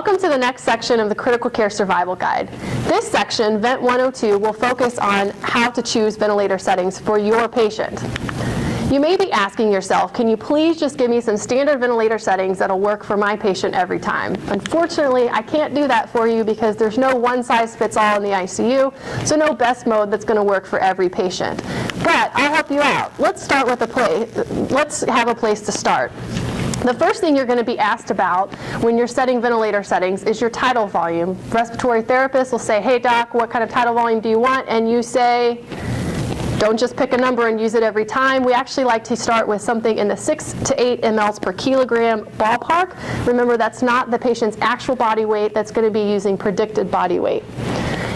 Welcome to the next section of the Critical Care Survival Guide. This section, Vent 102, will focus on how to choose ventilator settings for your patient. You may be asking yourself, can you please just give me some standard ventilator settings that'll work for my patient every time? Unfortunately, I can't do that for you because there's no one-size-fits-all in the ICU, so no best mode that's going to work for every patient. But I'll help you out. Let's start with let's have a place to start. The first thing you're going to be asked about when you're setting ventilator settings is your tidal volume. Respiratory therapists will say, hey doc, what kind of tidal volume do you want? And you say, don't just pick a number and use it every time. We actually like to start with something in the 6 to 8 mLs per kilogram ballpark. Remember, that's not the patient's actual body weight. That's going to be using predicted body weight.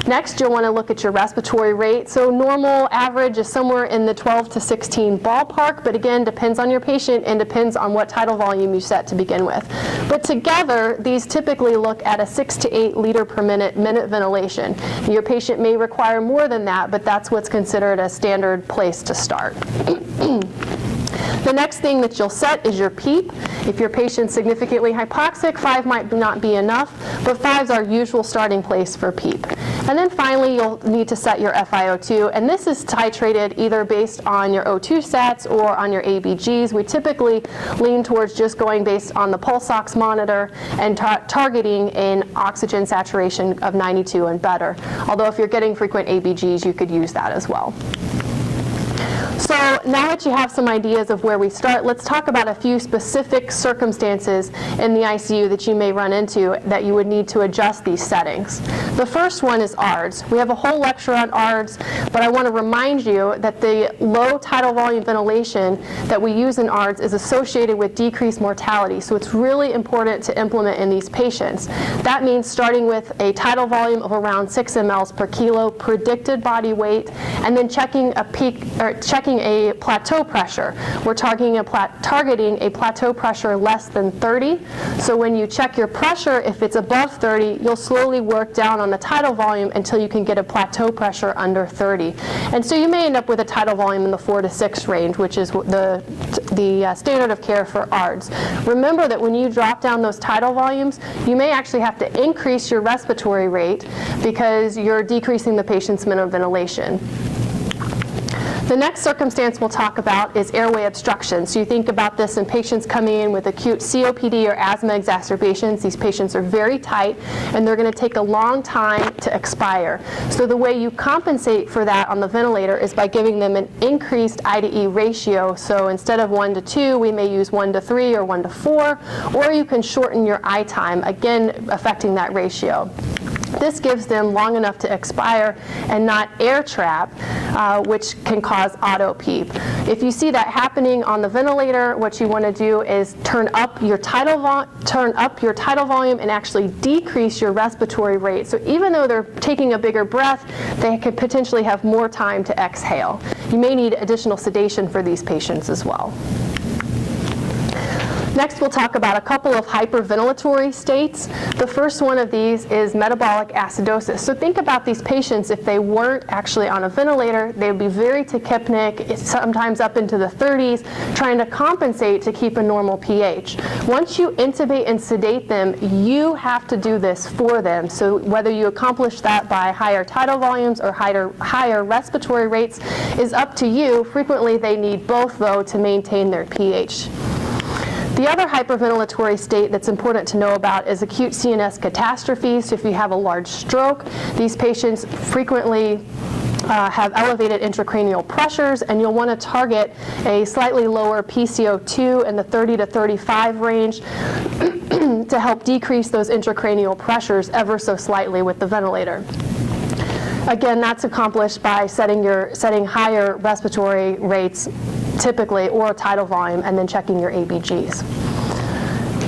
Next, you'll want to look at your respiratory rate. So normal average is somewhere in the 12 to 16 ballpark, but again, depends on your patient and depends on what tidal volume you set to begin with. But together, these typically look at a 6 to 8 liter per minute ventilation. Your patient may require more than that, but that's what's considered a standard place to start. The next thing that you'll set is your PEEP. If your patient's significantly hypoxic, 5 might not be enough, but 5's our usual starting place for PEEP. And then finally, you'll need to set your FiO2, and this is titrated either based on your O2 sats or on your ABGs. We typically lean towards just going based on the pulse ox monitor and targeting an oxygen saturation of 92 and better. Although if you're getting frequent ABGs, you could use that as well. So now that you have some ideas of where we start, let's talk about a few specific circumstances in the ICU that you may run into that you would need to adjust these settings. The first one is ARDS. We have a whole lecture on ARDS, but I want to remind you that the low tidal volume ventilation that we use in ARDS is associated with decreased mortality, so it's really important to implement in these patients. That means starting with a tidal volume of around 6 mLs per kilo, predicted body weight, and then checking a plateau pressure. We're targeting a plateau pressure less than 30. So when you check your pressure, if it's above 30, you'll slowly work down on the tidal volume until you can get a plateau pressure under 30. And so you may end up with a tidal volume in the 4 to 6 range, which is the standard of care for ARDS. Remember that when you drop down those tidal volumes, you may actually have to increase your respiratory rate because you're decreasing the patient's minimum ventilation. The next circumstance we'll talk about is airway obstruction. So you think about this in patients coming in with acute COPD or asthma exacerbations. These patients are very tight and they're going to take a long time to expire. So the way you compensate for that on the ventilator is by giving them an increased I/E ratio. So instead of 1 to 2, we may use 1 to 3 or 1 to 4, or you can shorten your I time, again affecting that ratio. This gives them long enough to expire and not air trap, which can cause auto PEEP. If you see that happening on the ventilator, what you want to do is turn up your tidal volume and actually decrease your respiratory rate. So even though they're taking a bigger breath, they could potentially have more time to exhale. You may need additional sedation for these patients as well. Next, we'll talk about a couple of hyperventilatory states. The first one of these is metabolic acidosis. So think about these patients, if they weren't actually on a ventilator, they would be very tachypnic, sometimes up into the 30s, trying to compensate to keep a normal pH. Once you intubate and sedate them, you have to do this for them. So whether you accomplish that by higher tidal volumes or higher respiratory rates is up to you. Frequently, they need both, though, to maintain their pH. The other hyperventilatory state that's important to know about is acute CNS catastrophes. So if you have a large stroke, these patients frequently have elevated intracranial pressures, and you'll want to target a slightly lower PCO2 in the 30 to 35 range to help decrease those intracranial pressures ever so slightly with the ventilator. Again, that's accomplished by setting higher respiratory rates typically, or a tidal volume, and then checking your ABGs.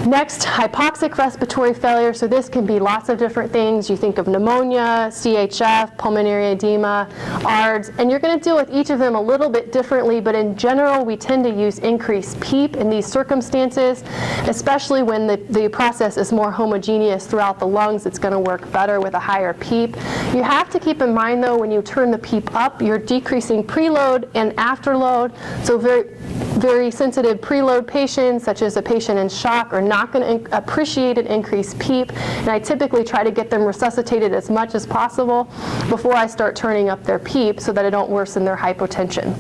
Next, hypoxic respiratory failure. So this can be lots of different things. You think of pneumonia, CHF, pulmonary edema, ARDS, and you're going to deal with each of them a little bit differently, but in general, we tend to use increased PEEP in these circumstances, especially when the process is more homogeneous throughout the lungs. It's going to work better with a higher PEEP. You have to keep in mind, though, when you turn the PEEP up, you're decreasing preload and afterload, so Very sensitive preload patients, such as a patient in shock, are not going to appreciate an increased PEEP, and I typically try to get them resuscitated as much as possible before I start turning up their PEEP so that I don't worsen their hypotension.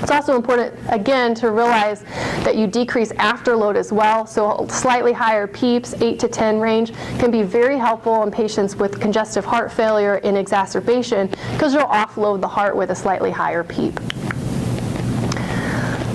It's also important, again, to realize that you decrease afterload as well, so slightly higher PEEPs, 8 to 10 range, can be very helpful in patients with congestive heart failure in exacerbation because you'll offload the heart with a slightly higher PEEP.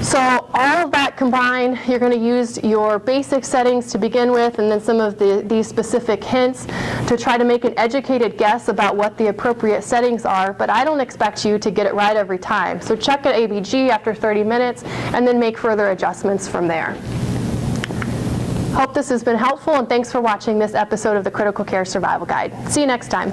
So all of that combined, you're going to use your basic settings to begin with, and then some of these specific hints to try to make an educated guess about what the appropriate settings are, but I don't expect you to get it right every time. So check at ABG after 30 minutes, and then make further adjustments from there. Hope this has been helpful, and thanks for watching this episode of the Critical Care Survival Guide. See you next time.